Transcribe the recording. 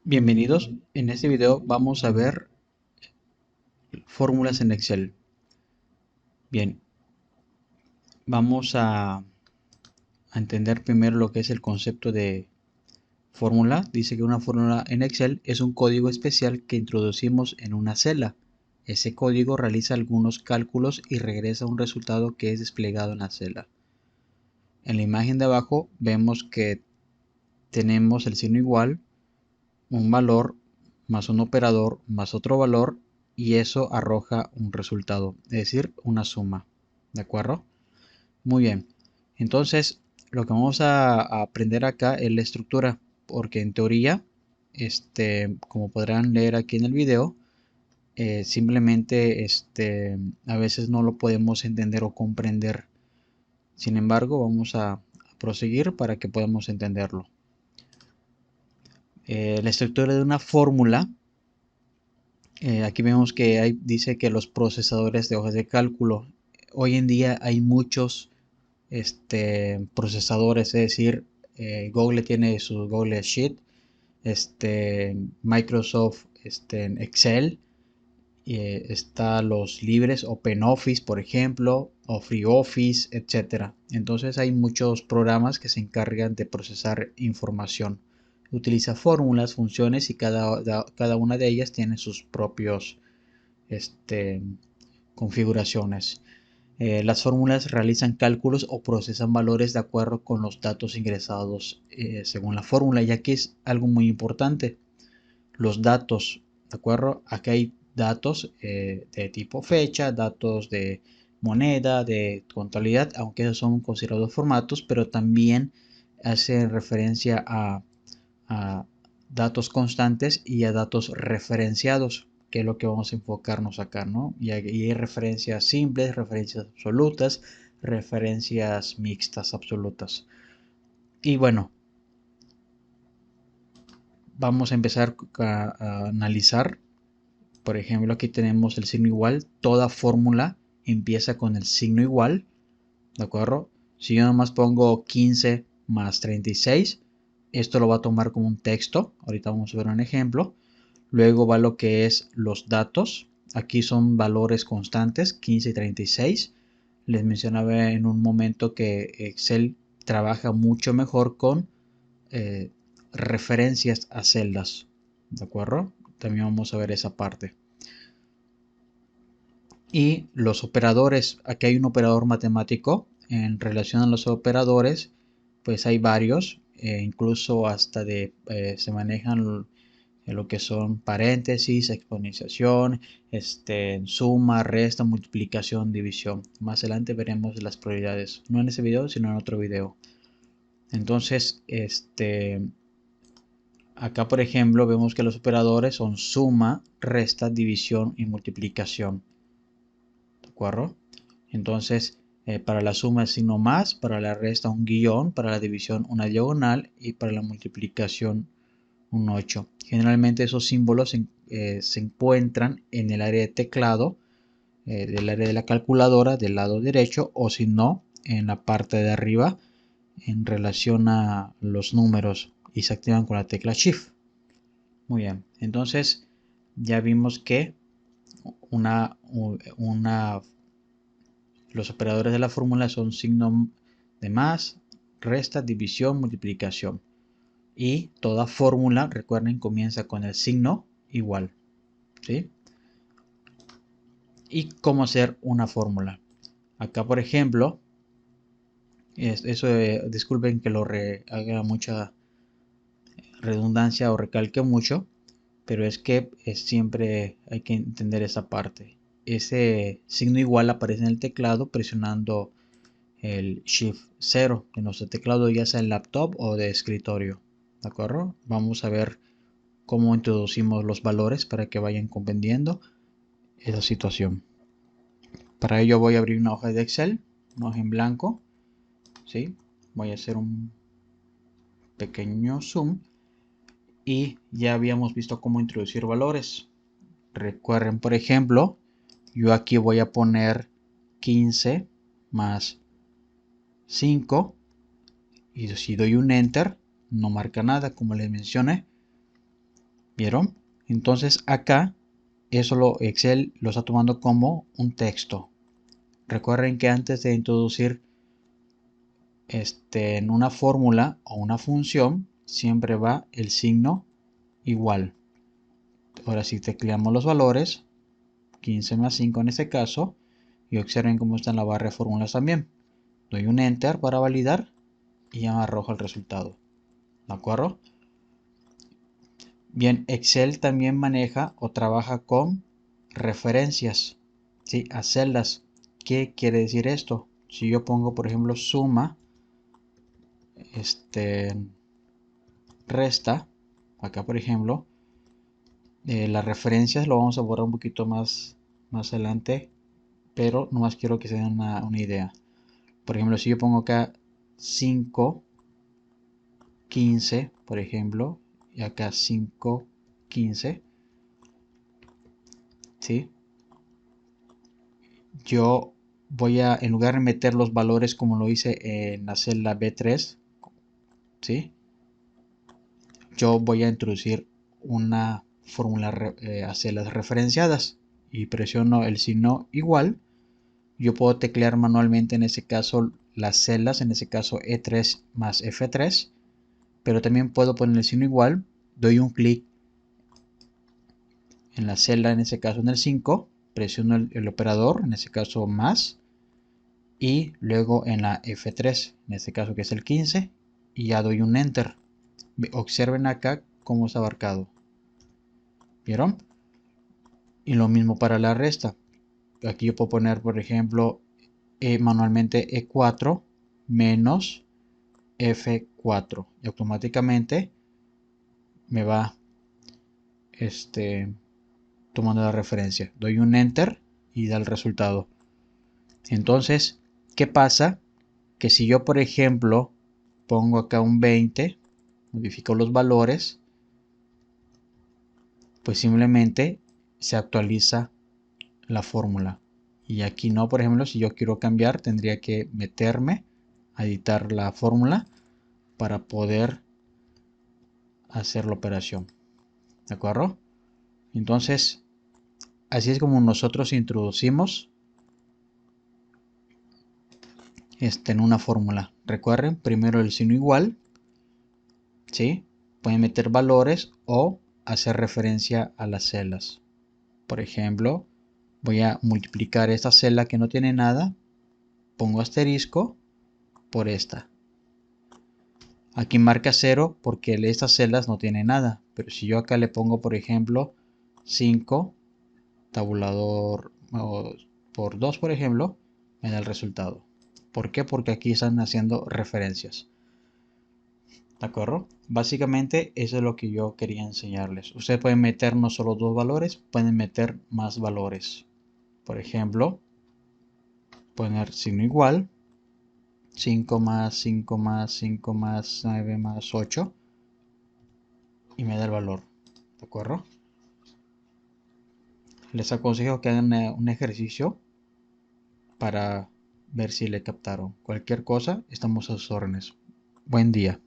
Bienvenidos, en este video vamos a ver fórmulas en Excel. Bien, vamos a entender primero lo que es el concepto de fórmula. Dice que una fórmula en Excel es un código especial que introducimos en una celda. Ese código realiza algunos cálculos y regresa un resultado que es desplegado en la celda. En la imagen de abajo vemos que tenemos el signo igual, un valor más un operador más otro valor, y eso arroja un resultado, es decir, una suma. ¿De acuerdo? Muy bien. Entonces, lo que vamos a aprender acá es la estructura, porque en teoría, como podrán leer aquí en el video, simplemente a veces no lo podemos entender o comprender. Sin embargo, vamos a proseguir para que podamos entenderlo. La estructura de una fórmula. Aquí vemos que dice que los procesadores de hojas de cálculo. Hoy en día hay muchos procesadores, es decir, Google tiene su Google Sheet, Microsoft Excel, está los libres OpenOffice, por ejemplo, o FreeOffice, etcétera. Entonces hay muchos programas que se encargan de procesar información. Utiliza fórmulas, funciones y cada una de ellas tiene sus propios este, configuraciones. Las fórmulas realizan cálculos o procesan valores de acuerdo con los datos ingresados según la fórmula. Y aquí es algo muy importante. Los datos, ¿de acuerdo? Aquí hay datos de tipo fecha, datos de moneda, de contabilidad, aunque esos son considerados formatos, pero también hace referencia a datos constantes y a datos referenciados, que es lo que vamos a enfocarnos acá, ¿no? Y hay referencias simples, referencias absolutas, referencias mixtas absolutas. Y bueno, vamos a empezar a analizar. Por ejemplo, aquí tenemos el signo igual. Toda fórmula empieza con el signo igual, ¿de acuerdo? Si yo nomás pongo 15 más 36, esto lo va a tomar como un texto. Ahorita vamos a ver un ejemplo. Luego va lo que es los datos. Aquí son valores constantes, 15 y 36. Les mencionaba en un momento que Excel trabaja mucho mejor con eh, referencias a celdas. ¿De acuerdo? También vamos a ver esa parte. Y los operadores. Aquí hay un operador matemático. En relación a los operadores, pues hay varios. Incluso hasta se manejan lo que son paréntesis, exponenciación, suma, resta, multiplicación, división. Más adelante veremos las prioridades, no en ese video, sino en otro video. Entonces, acá por ejemplo vemos que los operadores son suma, resta, división y multiplicación. ¿De acuerdo? Entonces, para la suma es signo más, para la resta un guión, para la división una diagonal y para la multiplicación un 8. Generalmente esos símbolos se encuentran en el área de teclado, del área de la calculadora del lado derecho, o si no, en la parte de arriba en relación a los números, y se activan con la tecla Shift. Muy bien, entonces ya vimos que una, una, los operadores de la fórmula son signo de más, resta, división, multiplicación. Y toda fórmula, recuerden, comienza con el signo igual. ¿Sí? Y cómo hacer una fórmula. Acá, por ejemplo, disculpen que haga mucha redundancia o recalque mucho, pero es que siempre hay que entender esa parte. Ese signo igual aparece en el teclado presionando el Shift 0 de nuestro teclado, ya sea en laptop o de escritorio. ¿De acuerdo? Vamos a ver cómo introducimos los valores para que vayan comprendiendo esa situación. Para ello voy a abrir una hoja de Excel, una hoja en blanco, ¿sí? Voy a hacer un pequeño zoom y ya habíamos visto cómo introducir valores. Recuerden, por ejemplo, yo aquí voy a poner 15 más 5 y si doy un enter no marca nada, como les mencioné. ¿Vieron? Entonces acá Excel lo está tomando como un texto. Recuerden que antes de introducir en una fórmula o una función, siempre va el signo igual. Ahora si tecleamos los valores, 15 más 5 en este caso, y observen cómo está en la barra de fórmulas también. Doy un Enter para validar y ya me arroja el resultado. ¿De acuerdo? Bien, Excel también maneja o trabaja con referencias, ¿sí? A celdas. ¿Qué quiere decir esto? Si yo pongo, por ejemplo, suma, resta, acá por ejemplo, las referencias lo vamos a borrar un poquito más adelante, pero nomás quiero que se den una idea. Por ejemplo, si yo pongo acá 5, 15, por ejemplo, y acá 5, 15, ¿sí? Yo voy a, en lugar de meter los valores como lo hice en la celda B3, ¿sí? Yo voy a introducir una fórmula a celdas referenciadas y presiono el signo igual. Yo puedo teclear manualmente en ese caso las celdas, en ese caso E3 más F3, pero también puedo poner el signo igual, doy un clic en la celda, en ese caso en el 5, presiono el operador, en ese caso más, y luego en la F3, en este caso que es el 15, y ya doy un Enter. Observen acá cómo está abarcado. ¿Vieron? Y lo mismo para la resta. Aquí yo puedo poner, por ejemplo, manualmente E4 menos F4 y automáticamente me va tomando la referencia. Doy un Enter y da el resultado. Entonces, ¿qué pasa? Que si yo, por ejemplo, pongo acá un 20, modifico los valores, pues simplemente se actualiza la fórmula. Y aquí no, por ejemplo, si yo quiero cambiar, tendría que meterme a editar la fórmula para poder hacer la operación. ¿De acuerdo? Entonces, así es como nosotros introducimos en una fórmula. Recuerden, primero el signo igual, ¿sí? Pueden meter valores o hacer referencia a las celdas. Por ejemplo, voy a multiplicar esta celda que no tiene nada, pongo asterisco por esta. Aquí marca 0 porque estas celdas no tienen nada, pero si yo acá le pongo, por ejemplo, 5, tabulador por 2, por ejemplo, me da el resultado. ¿Por qué? Porque aquí están haciendo referencias. ¿De acuerdo? Básicamente eso es lo que yo quería enseñarles. Ustedes pueden meter no solo dos valores, pueden meter más valores. Por ejemplo, poner signo igual, 5 más 5 más 5 más 9 más 8 y me da el valor. ¿De acuerdo? Les aconsejo que hagan un ejercicio para ver si le captaron. Cualquier cosa, estamos a sus órdenes. Buen día.